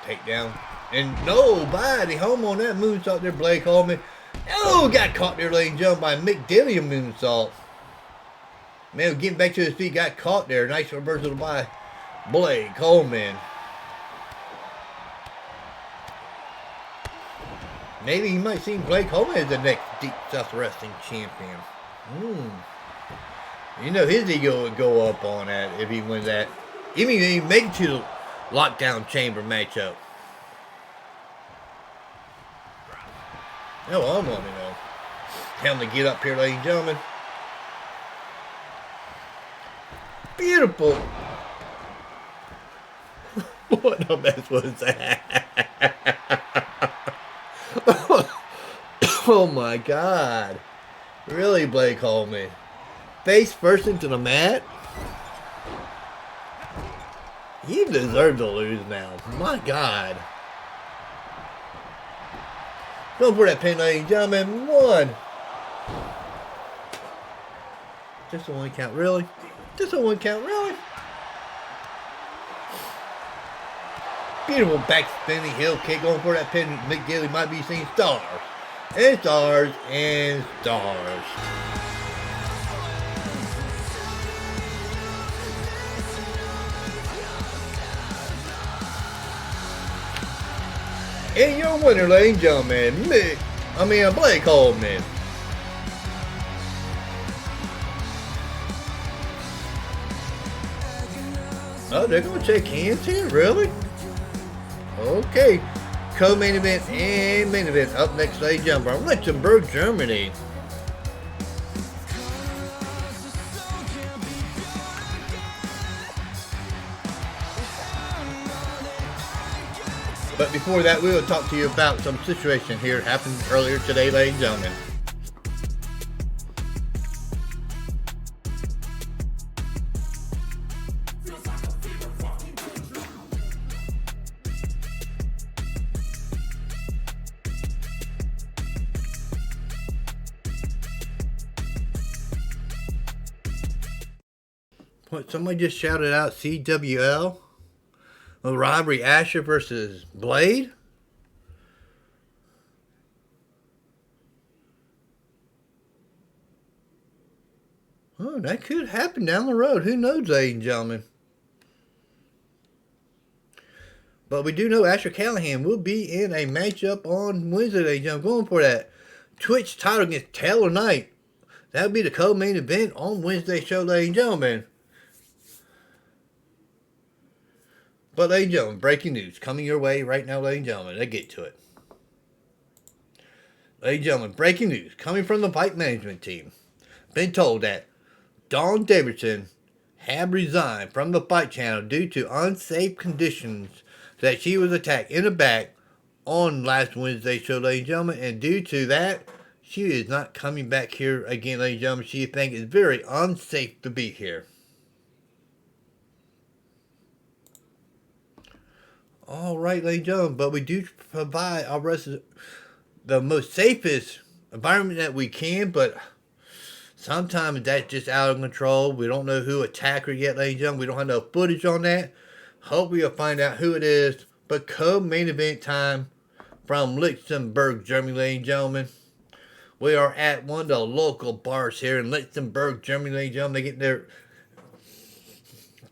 Takedown. And nobody home on that moonsault there, Blace Coleman. Oh, got caught there, ladies and gentlemen, by Mick Dedley, a moonsault. Man, getting back to his feet, got caught there. Nice reversal by Blace Coleman. Maybe you might see Blace Coleman as the next Deep South Wrestling champion. You know his ego would go up on that if he wins that. Even if he make it to the Lockdown Chamber matchup. That's what I want to know. Tell him to get up here, ladies and gentlemen. Beautiful. What a mess was that? Oh my God. Really, Blace Coleman? Face first into the mat? You deserve to lose now. My God. Going for that pin, ladies and gentlemen. 1. Just a 1 count, really? Just a 1 count, really? Beautiful back spinning heel kick going for that pin. Mick Dedley might be seeing stars. And stars and stars. And your winner, ladies and gentlemen, Blace Coleman. Oh, they're going to take hands here? Really? Okay. Co-main event and main event up next, ladies and gentlemen, from Luxembourg, Germany. But before that, we will talk to you about some situation here happened earlier today, ladies and gentlemen. What, somebody just shouted out CWL? A robbery, Asher versus Blade? Oh, that could happen down the road. Who knows, ladies and gentlemen? But we do know Asher Callahan will be in a matchup on Wednesday, ladies and gentlemen. Going for that Twitch title against Taylor Knight. That'll be the co-main event on Wednesday's show, ladies and gentlemen. But, ladies and gentlemen, breaking news coming your way right now, ladies and gentlemen. Let's get to it. Ladies and gentlemen, breaking news coming from the Fight Management team. Been told that Dawn Davidson have resigned from the Fight Channel due to unsafe conditions that she was attacked in the back on last Wednesday's show, ladies and gentlemen. And due to that, she is not coming back here again, ladies and gentlemen. She thinks it's very unsafe to be here. All right, ladies and gentlemen, but we do provide our residents the most safest environment that we can, but sometimes that's just out of control. We don't know who attacked her yet, ladies and gentlemen. We don't have no footage on that. Hope we'll find out who it is. But co-main event time from Luxembourg, Germany, ladies and gentlemen. We are at one of the local bars here in Luxembourg, Germany, ladies and gentlemen. They get their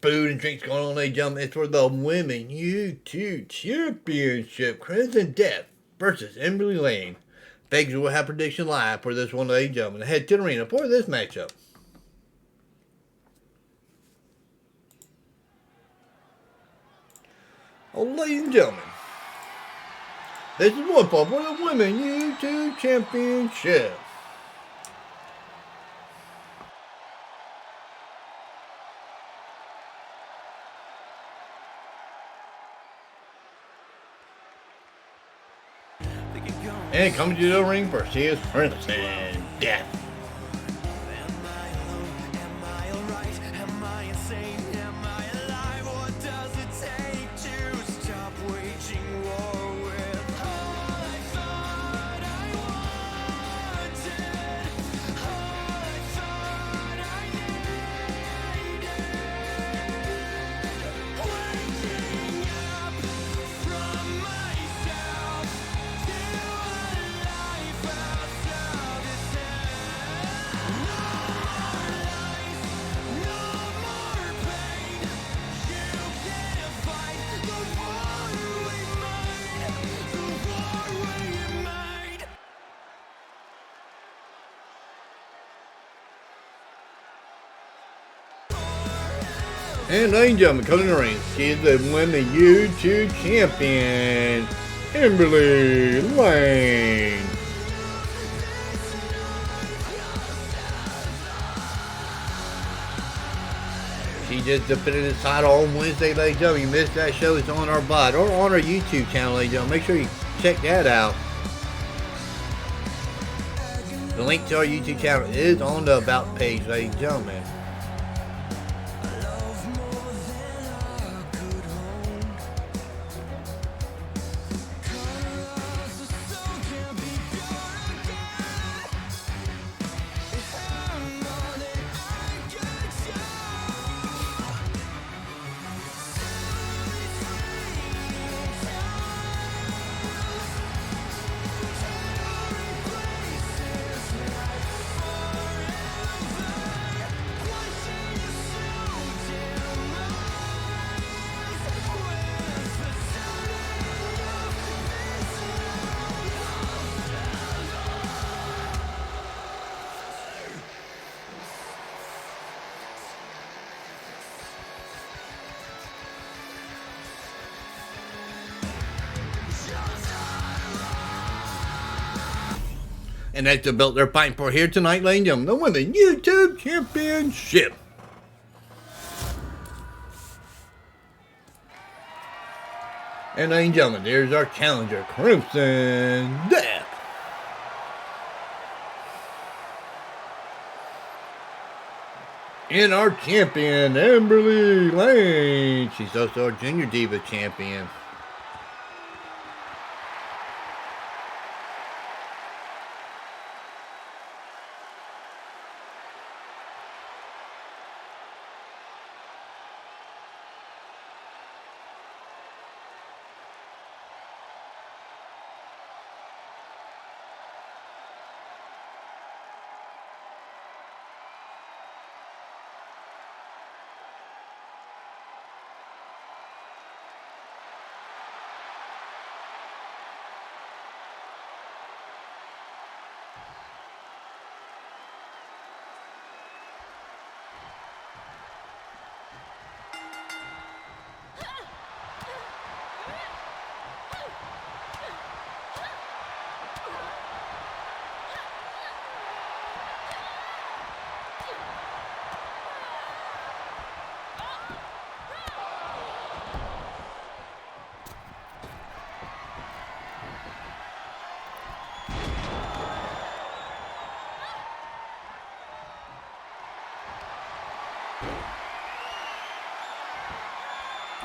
food and drinks going on, ladies and gentlemen. It's for the Women YouTube Championship. Crimson Death versus Emberly Lane. Vegas will have prediction live for this one, ladies and gentlemen. Head to the arena for this matchup. Oh, ladies and gentlemen, this is one fall for the Women YouTube Championship. And coming to the ring first, he is Crimson Death. And ladies and gentlemen, coming to the ring, she is the Women YouTube Champion, Emberly Lane. She just defended the title on Wednesday, ladies and gentlemen. You missed that show, it's on our VOD or on our YouTube channel, ladies and gentlemen. Make sure you check that out. The link to our YouTube channel is on the About page, ladies and gentlemen. And that's the belt they're fighting for here tonight, ladies and gentlemen. The Women YouTube Championship. And ladies and gentlemen, there's our challenger, Crimson Death. And our champion, Emberly Lane. She's also our Junior Diva champion.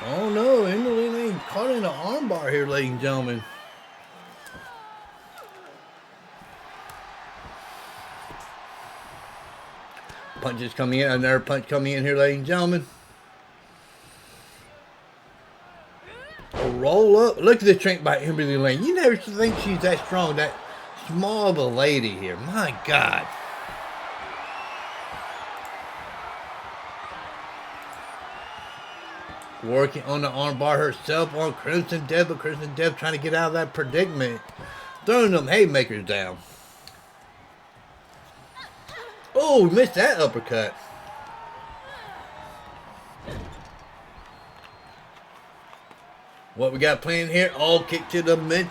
Oh no, Emily Lane caught in an armbar here, ladies and gentlemen. Punches coming in, another punch coming in here, ladies and gentlemen. A roll up. Look at the strength by Emily Lane. You never think she's that strong, that small of a lady here. My God. Working on the armbar herself on Crimson Dev, but Crimson Dev trying to get out of that predicament. Throwing them haymakers down. Oh, missed that uppercut. What we got playing here? All kick to the mid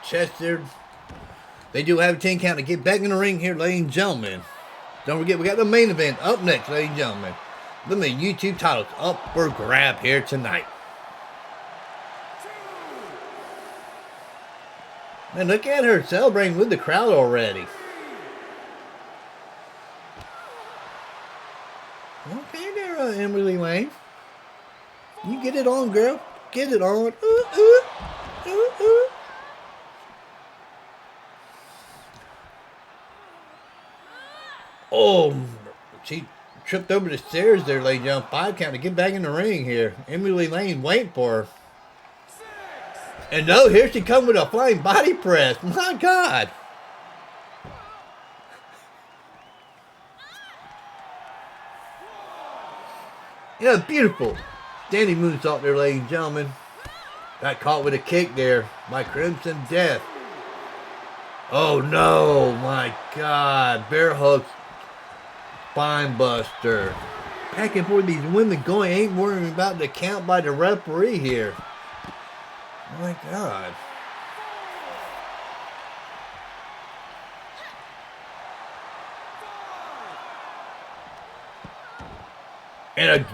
chest there. They do have a 10 count to get back in the ring here, ladies and gentlemen. Don't forget, we got the main event up next, ladies and gentlemen. The YouTube titles up for grab here tonight. Man, look at her celebrating with the crowd already. Okay there, Emily Lane. You get it on, girl. Get it on. Oh, she tripped over the stairs there, ladies and gentlemen. 5 count to get back in the ring here. Emily Lane waiting for her. And no, here she comes with a flying body press. My God. Yeah, beautiful. Standing moonsault there, ladies and gentlemen. Got caught with a kick there by Crimson Death. Oh no, my God. Bear hug. Spine buster. Back and forth, these women going, ain't worrying about the count by the referee here. My God. And a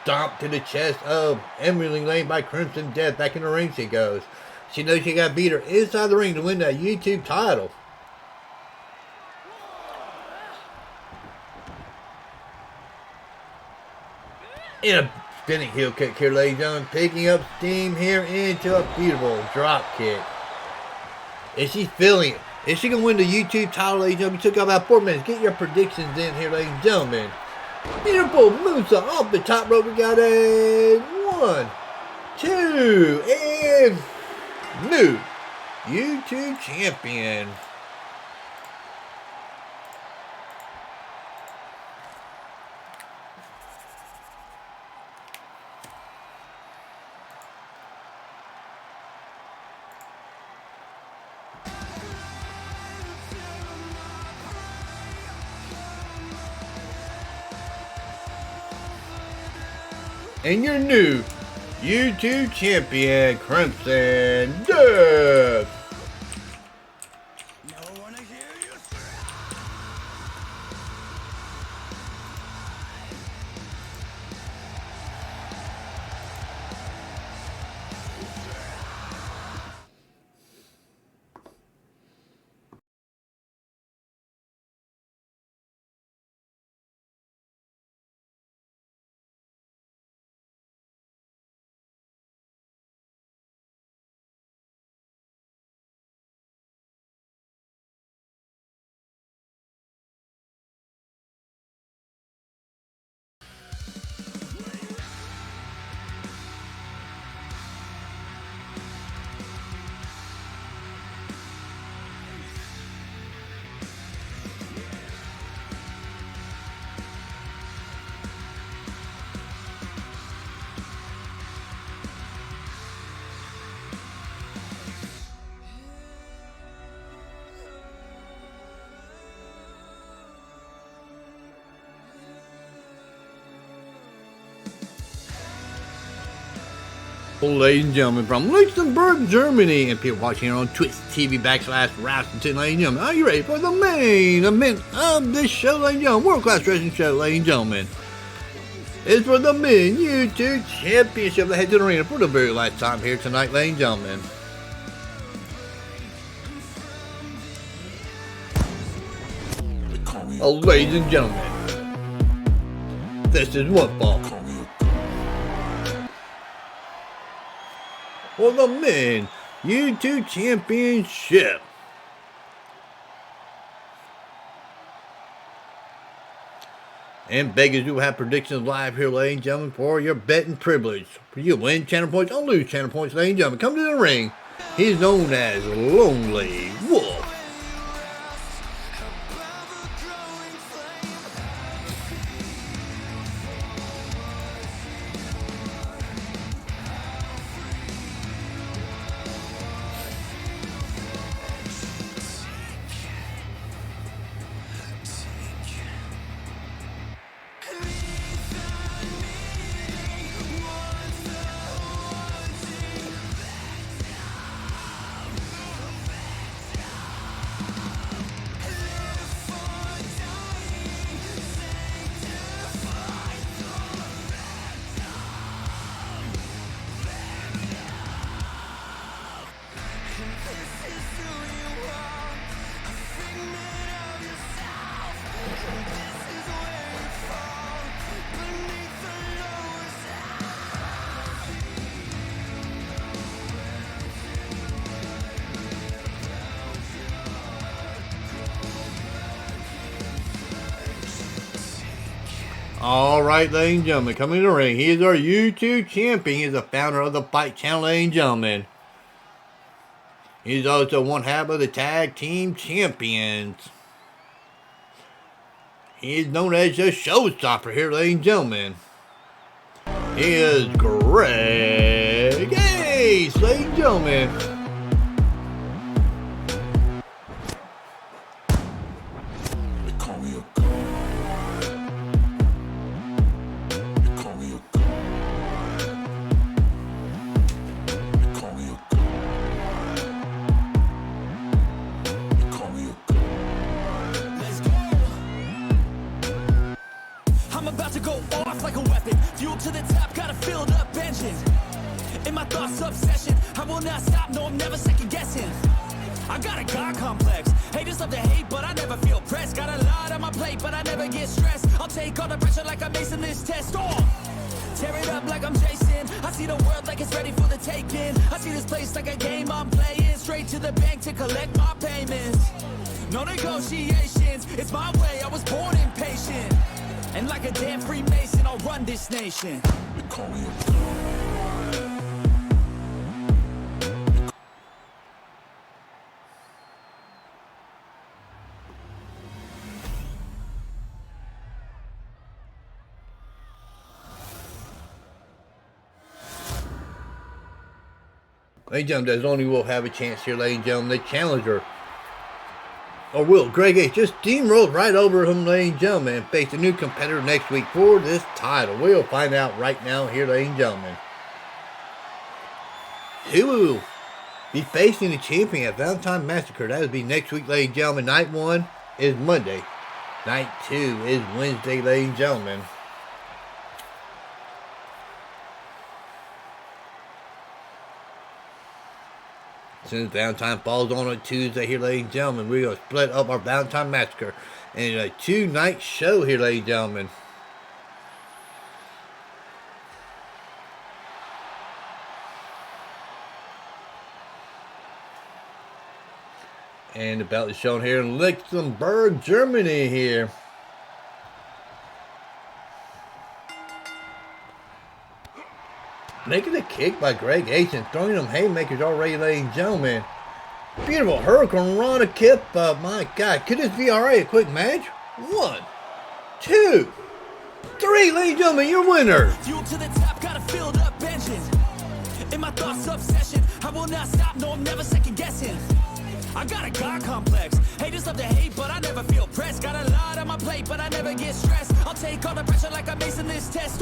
stomp to the chest of Emily Lane by Crimson Death. Back in the ring she goes. She knows she got to beat her inside the ring to win that YouTube title. And a spinning heel kick here, ladies and gentlemen. Picking up steam here into a beautiful drop kick. Is she feeling it? Is she going to win the YouTube title, ladies and gentlemen? We took about 4 minutes. Get your predictions in here, ladies and gentlemen. Beautiful moonsault off the top rope. We got a 1, 2, and new YouTube champion. And your new YouTube champion, Crimson Death. Ladies and gentlemen, from Luxembourg, Germany, and people watching here on Twiztid /Rasmussen, ladies and gentlemen, are you ready for the main event of this show, ladies and gentlemen? World Class Wrestling Show, ladies and gentlemen. It's for the men YouTube Championship that heads to the arena for the very last time here tonight, ladies and gentlemen. Oh, ladies and gentlemen, this is what ball. for the Men YouTube Championship. And beggars do have predictions live here, ladies and gentlemen, for your betting privilege. For you win channel points or lose channel points, ladies and gentlemen. Come to the ring. He's known as Lonely Wolf. All right, ladies and gentlemen, coming to the ring. He is our YouTube champion. He is the founder of the Fight Channel, ladies and gentlemen. He's also one half of the Tag Team Champions. He is known as the Showstopper here, ladies and gentlemen. He is Greg Ace, ladies and gentlemen. To the top, got a filled up engine. In my thoughts, obsession. I will not stop, no, I'm never second guessing. I got a God complex. Haters love to hate, but I never feel pressed. Got a lot on my plate, but I never get stressed. I'll take all the pressure like I'm acing this test. Tear it up like I'm Jason. I see the world like it's ready for the taking. I see this place like a game I'm playing. Straight to the bank to collect my payments. No negotiations, it's my way, I was born impatient. And like a damn Freemason, I'll run this nation. Ladies and gentlemen, there's only will have a chance here, ladies and gentlemen. The challenger, or will Greg Ace just steamroll right over him, ladies and gentlemen, and face a new competitor next week for this title? We'll find out right now here, ladies and gentlemen. Who will be facing the champion at Valentine Massacre? That will be next week, ladies and gentlemen. Night 1 is Monday. Night 2 is Wednesday, ladies and gentlemen. Since Valentine falls on a Tuesday here, ladies and gentlemen, we're going to split up our Valentine Massacre in a 2-night show here, ladies and gentlemen. And the belt is shown here in Luxembourg, Germany here. Making a kick by Greg Ace and throwing them haymakers already, ladies and gentlemen. Beautiful Hurricane Rhonda kip. My God, could this be alright? A quick match? 1, 2, 3, ladies and gentlemen, your winner. Fuel to the top, got a filled up engine. In my thoughts, obsession. I will not stop, no, I'm never second guessing. I got a God complex. Haters love to hate, but I never feel pressed. Got a lot on my plate, but I never get stressed. I'll take all the pressure like I'm acing this test.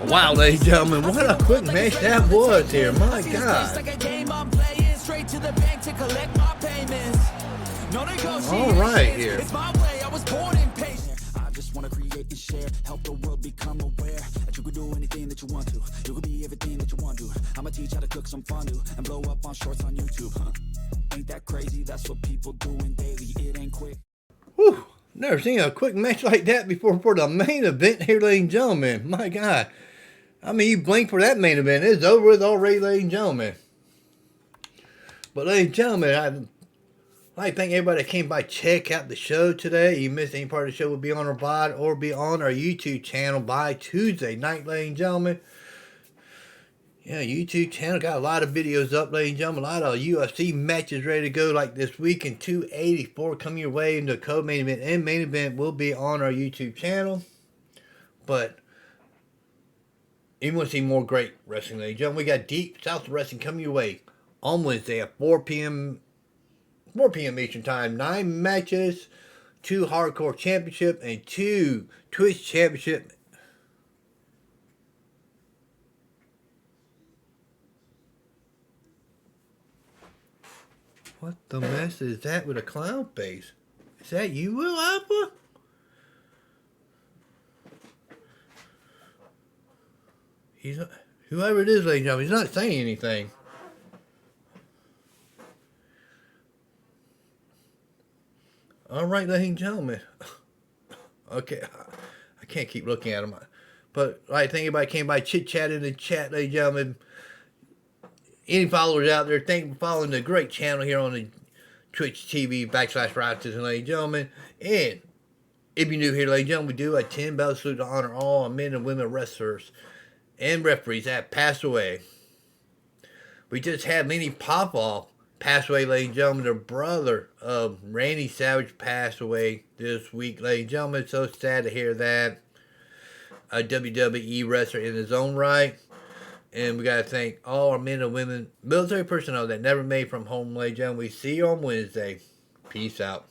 Wow, ladies and gentlemen, what a quick match that was here. My God. All right here. It's my way, I was born impatient. I just want to create and share, help the world become aware that you can do anything that you want to. You can be everything that you want to. I'ma teach how to cook some fondue and blow up on shorts on YouTube, huh? Ain't that crazy? That's what people doing daily. It ain't quick. Whew. Never seen a quick match like that before for the main event here, ladies and gentlemen. My God. I mean, you blink for that main event. It's over with already, ladies and gentlemen. But ladies and gentlemen, I'd like to thank everybody that came by check out the show today. You missed any part of the show, will be on our VOD or be on our YouTube channel by Tuesday night, ladies and gentlemen. Yeah, YouTube channel got a lot of videos up, ladies and gentlemen. A lot of UFC matches ready to go, like this week in 284 coming your way into the co-main event and main event will be on our YouTube channel. But if you want to see more great wrestling, ladies and gentlemen, we got Deep South Wrestling coming your way on Wednesday at 4 p.m. Eastern Time. 9 matches, 2 Hardcore Championship, and 2 Twitch Championship. What the mess is that with a clown face? Is that you, Will Alpha? He's not, whoever it is, ladies and gentlemen, he's not saying anything. All right, ladies and gentlemen. Okay, I can't keep looking at him. But I think everybody came by chit-chat in the chat, ladies and gentlemen. Any followers out there, thank you for following the great channel here on the Twitch TV /Righteous, ladies and gentlemen. And if you're new here, ladies and gentlemen, we do a 10 bell salute to honor all men and women wrestlers and referees that passed away. We just had Lenny Popoff pass away, ladies and gentlemen. The brother of Randy Savage passed away this week, ladies and gentlemen. So sad to hear that. A WWE wrestler in his own right. And we got to thank all our men and women, military personnel that never made from home, ladies and gentlemen. We see you on Wednesday. Peace out.